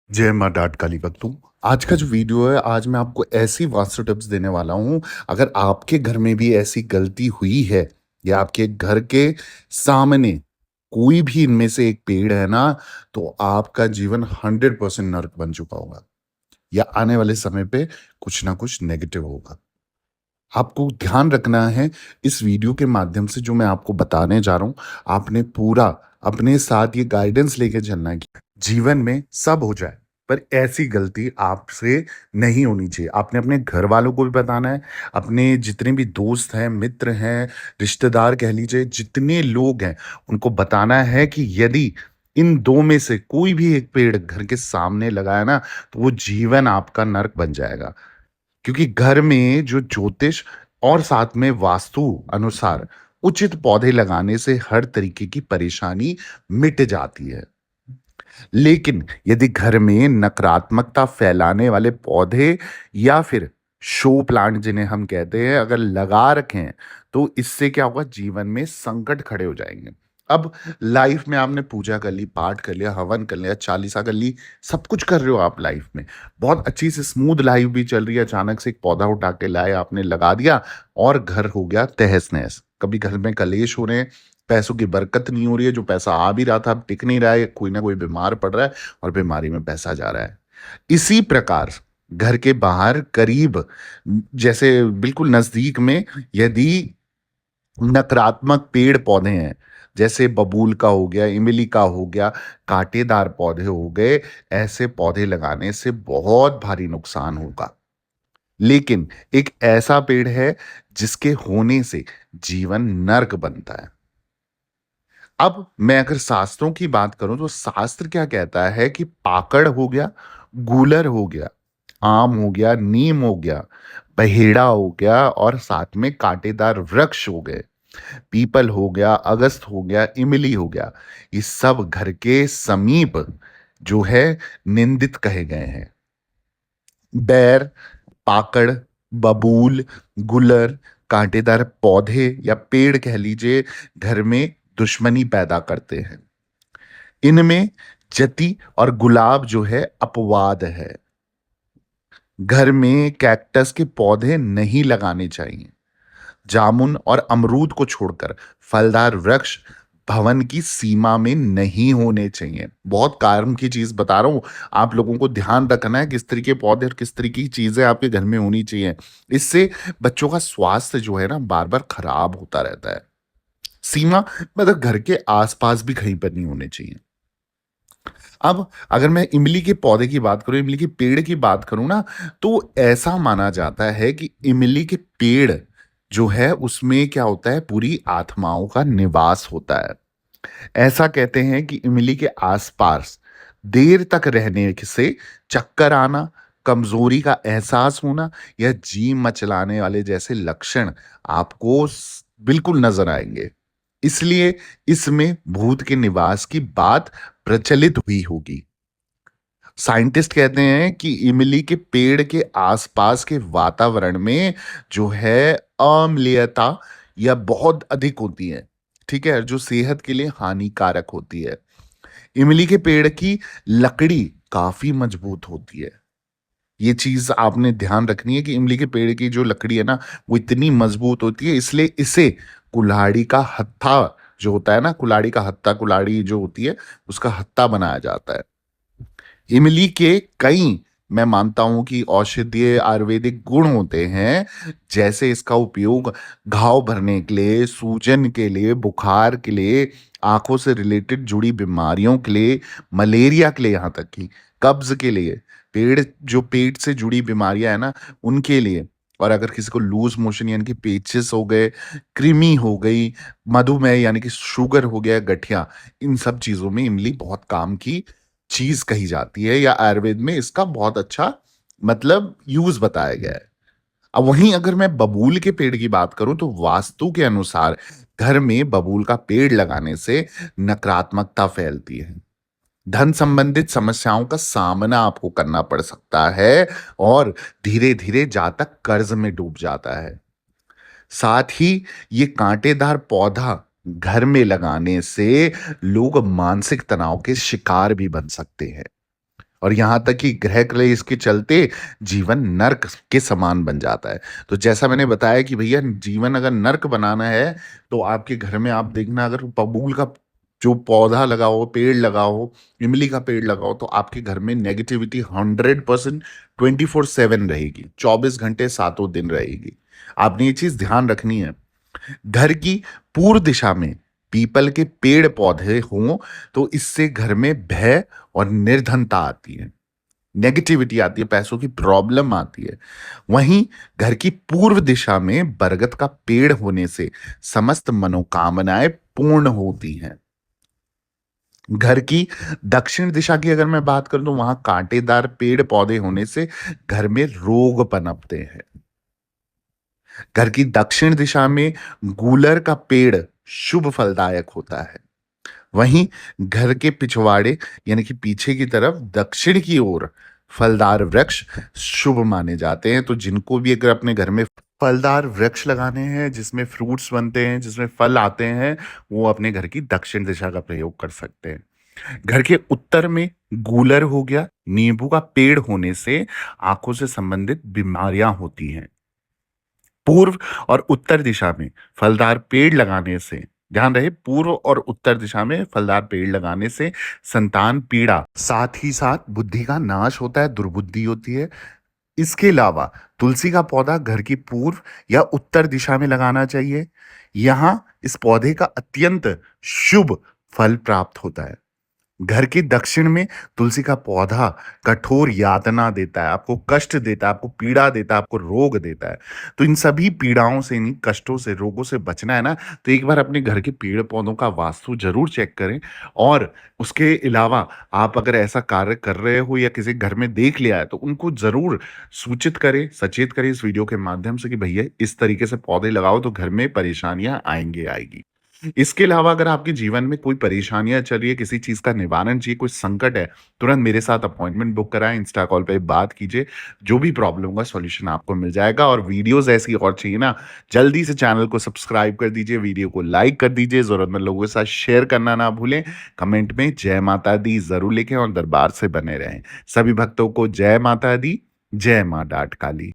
जय माँ डाट काली बकतू। आज का जो वीडियो है, आज मैं आपको ऐसी वास्तु टिप्स देने वाला हूँ। अगर आपके घर में भी ऐसी गलती हुई है या आपके घर के सामने कोई भी इनमें से एक पेड़ है ना, तो आपका जीवन 100% नर्क बन चुका होगा या आने वाले समय पे कुछ ना कुछ नेगेटिव होगा। आपको ध्यान रखना है, इस वीडियो के माध्यम से जो मैं आपको बताने जा रहा हूँ, आपने पूरा अपने साथ ये गाइडेंस लेके चलना है कि जीवन में सब हो जाए, पर ऐसी गलती आपसे नहीं होनी चाहिए। आपने अपने घर वालों को भी बताना है, अपने जितने भी दोस्त हैं, मित्र हैं, रिश्तेदार कह लीजिए, जितने लोग हैं, उनको बताना है कि यदि इन 2 में से कोई भी एक पेड़ घर के सामने लगा है ना, तो वो जीवन आपका नर्क बन जाएगा। क्योंकि घर में जो ज्योतिष और साथ में वास्तु अनुसार उचित पौधे लगाने से हर तरीके की परेशानी मिट जाती है। लेकिन यदि घर में नकारात्मकता फैलाने वाले पौधे या फिर शो प्लांट जिन्हें हम कहते हैं, अगर लगा रखें, तो इससे क्या होगा, जीवन में संकट खड़े हो जाएंगे। अब लाइफ में आपने पूजा कर ली, पाठ कर लिया, हवन कर लिया, चालीसा कर ली, सब कुछ कर रहे हो आप लाइफ में, बहुत अच्छी से स्मूथ लाइफ भी चल रही है। अचानक से एक पौधा उठा के लाए, आपने लगा दिया और घर हो गया तहस नहस। कभी घर में कलेश हो रहे हैं, पैसों की बरकत नहीं हो रही है, जो पैसा आ भी रहा था अब टिक नहीं रहा है, कोई ना कोई बीमार पड़ रहा है और बीमारी में पैसा जा रहा है। इसी प्रकार घर के बाहर करीब, जैसे बिल्कुल नजदीक में, यदि नकारात्मक पेड़ पौधे हैं, जैसे बबूल का हो गया, इमली का हो गया, कांटेदार पौधे हो गए, ऐसे पौधे लगाने से बहुत भारी नुकसान होगा। लेकिन एक ऐसा पेड़ है जिसके होने से जीवन नर्क बनता है। अब मैं अगर शास्त्रों की बात करूं, तो शास्त्र क्या कहता है कि पाकड़ हो गया, गूलर हो गया, आम हो गया, नीम हो गया, बहेड़ा हो गया और साथ में कांटेदार वृक्ष हो गए, पीपल हो गया, अगस्त हो गया, इमली हो गया, ये सब घर के समीप जो है निंदित कहे गए हैं। बैर, पाकड़, बबूल, गुलर, कांटेदार पौधे या पेड़ कह लीजिए, घर में दुश्मनी पैदा करते हैं। इनमें जति और गुलाब जो है अपवाद है। घर में कैक्टस के पौधे नहीं लगाने चाहिए। जामुन और अमरूद को छोड़कर फलदार वृक्ष भवन की सीमा में नहीं होने चाहिए। बहुत कारण की चीज बता रहा हूं, आप लोगों को ध्यान रखना है किस तरीके के पौधे और किस तरीके की चीजें आपके घर में होनी चाहिए। इससे बच्चों का स्वास्थ्य जो है ना, बार बार खराब होता रहता है। सीमा मतलब घर के आसपास भी कहीं पर नहीं होने चाहिए। अब अगर मैं इमली के पौधे की बात करूं, इमली के पेड़ की बात करूं ना, तो ऐसा माना जाता है कि इमली के पेड़ जो है उसमें क्या होता है, पूरी आत्माओं का निवास होता है। ऐसा कहते हैं कि इमली के आसपास देर तक रहने से चक्कर आना, कमजोरी का एहसास होना या जी मचलाने वाले जैसे लक्षण आपको बिल्कुल नजर आएंगे। इसलिए इसमें भूत के निवास की बात प्रचलित हुई होगी। साइंटिस्ट कहते हैं कि इमली के पेड़ के आसपास के वातावरण में जो है अम्लीयता या बहुत अधिक होती है, ठीक है, जो सेहत के लिए हानिकारक होती है। इमली के पेड़ की लकड़ी काफी मजबूत होती है। ये चीज आपने ध्यान रखनी है कि इमली के पेड़ की जो लकड़ी है ना, वो इतनी मजबूत होती है, इसलिए इसे कुल्हाड़ी का हत्था जो होता है ना, कुल्हाड़ी का हत्था, कुल्हाड़ी जो होती है उसका हत्था बनाया जाता है। इमली के कई, मैं मानता हूं कि औषधीय आयुर्वेदिक गुण होते हैं। जैसे इसका उपयोग घाव भरने के लिए, सूजन के लिए, बुखार के लिए, आंखों से रिलेटेड जुड़ी बीमारियों के लिए, मलेरिया के लिए, यहां तक कि कब्ज के लिए, पेड़ जो पेट से जुड़ी बीमारियां है ना, उनके लिए। और अगर किसी को लूज मोशन यानी कि पेचिस हो गए, कृमि हो गई, मधुमेह यानी कि शुगर हो गया, गठिया, इन सब चीजों में इमली बहुत काम की चीज कही जाती है, या आयुर्वेद में इसका बहुत अच्छा मतलब यूज बताया गया है। अब वहीं अगर मैं बबूल के पेड़ की बात करूं, तो वास्तु के अनुसार घर में बबूल का पेड़ लगाने से नकारात्मकता फैलती है, धन संबंधित समस्याओं का सामना आपको करना पड़ सकता है और धीरे धीरे जातक कर्ज में डूब जाता है। साथ ही ये कांटेदार पौधा घर में लगाने से लोग मानसिक तनाव के शिकार भी बन सकते हैं। और यहाँ तक कि ग्रह क्लेश के चलते जीवन नर्क के समान बन जाता है। तो जैसा मैंने बताया कि भैया जीवन अगर नर्क बनाना है, तो आपके घर में आप देखना अगर बबूल का जो पौधा लगा हो, पेड़ लगा हो, इमली का पेड़ लगा हो, तो आपके घर में नेगेटिविटी 100% 24/7 रहेगी, 24 घंटे सातों दिन रहेगी। आपने ये चीज ध्यान रखनी है। घर की पूर्व दिशा में पीपल के पेड़ पौधे हों, तो इससे घर में भय और निर्धनता आती है, नेगेटिविटी आती है, पैसों की प्रॉब्लम आती है। वहीं घर की पूर्व दिशा में बरगद का पेड़ होने से समस्त मनोकामनाएं पूर्ण होती हैं। घर की दक्षिण दिशा की अगर मैं बात करूं, तो वहां कांटेदार पेड़ पौधे होने से घर में रोग पनपते हैं। घर की दक्षिण दिशा में गूलर का पेड़ शुभ फलदायक होता है। वहीं घर के पिछवाड़े यानी कि पीछे की तरफ दक्षिण की ओर फलदार वृक्ष शुभ माने जाते हैं। तो जिनको भी अगर अपने घर में फलदार वृक्ष लगाने हैं, जिसमें फ्रूट्स बनते हैं, जिसमें फल आते हैं, वो अपने घर की दक्षिण दिशा का प्रयोग कर सकते हैं। घर के उत्तर में गूलर हो गया, नींबू का पेड़ होने से आंखों से संबंधित बीमारियां होती हैं। पूर्व और उत्तर दिशा में फलदार पेड़ लगाने से, ध्यान रहे, पूर्व और उत्तर दिशा में फलदार पेड़ लगाने से संतान पीड़ा, साथ ही साथ बुद्धि का नाश होता है, दुर्बुद्धि होती है। इसके अलावा तुलसी का पौधा घर की पूर्व या उत्तर दिशा में लगाना चाहिए। यहां इस पौधे का अत्यंत शुभ फल प्राप्त होता है। घर के दक्षिण में तुलसी का पौधा कठोर यातना देता है, आपको कष्ट देता है, आपको पीड़ा देता है, आपको रोग देता है। तो इन सभी पीड़ाओं से, इन कष्टों से, रोगों से बचना है ना, तो एक बार अपने घर के पेड़ पौधों का वास्तु जरूर चेक करें। और उसके अलावा आप अगर ऐसा कार्य कर रहे हो या किसी घर में देख लिया है, तो उनको जरूर सूचित करें, सचेत करें इस वीडियो के माध्यम से कि भैया इस तरीके से पौधे लगाओ तो घर में परेशानियां आएंगी। इसके अलावा अगर आपके जीवन में कोई परेशानियां चल रही है, किसी चीज का निवारण चाहिए, कोई संकट है, तुरंत मेरे साथ अपॉइंटमेंट बुक कराएं, इंस्टा कॉल पे बात कीजिए। जो भी प्रॉब्लम का सॉल्यूशन आपको मिल जाएगा। और वीडियोस ऐसी और चाहिए ना, जल्दी से चैनल को सब्सक्राइब कर दीजिए, वीडियो को लाइक कर दीजिए, जरूरतमंद लोगों के साथ शेयर करना ना भूलें। कमेंट में जय माता दी जरूर लिखें और दरबार से बने रहें। सभी भक्तों को जय माता दी, जय मां डाट काली।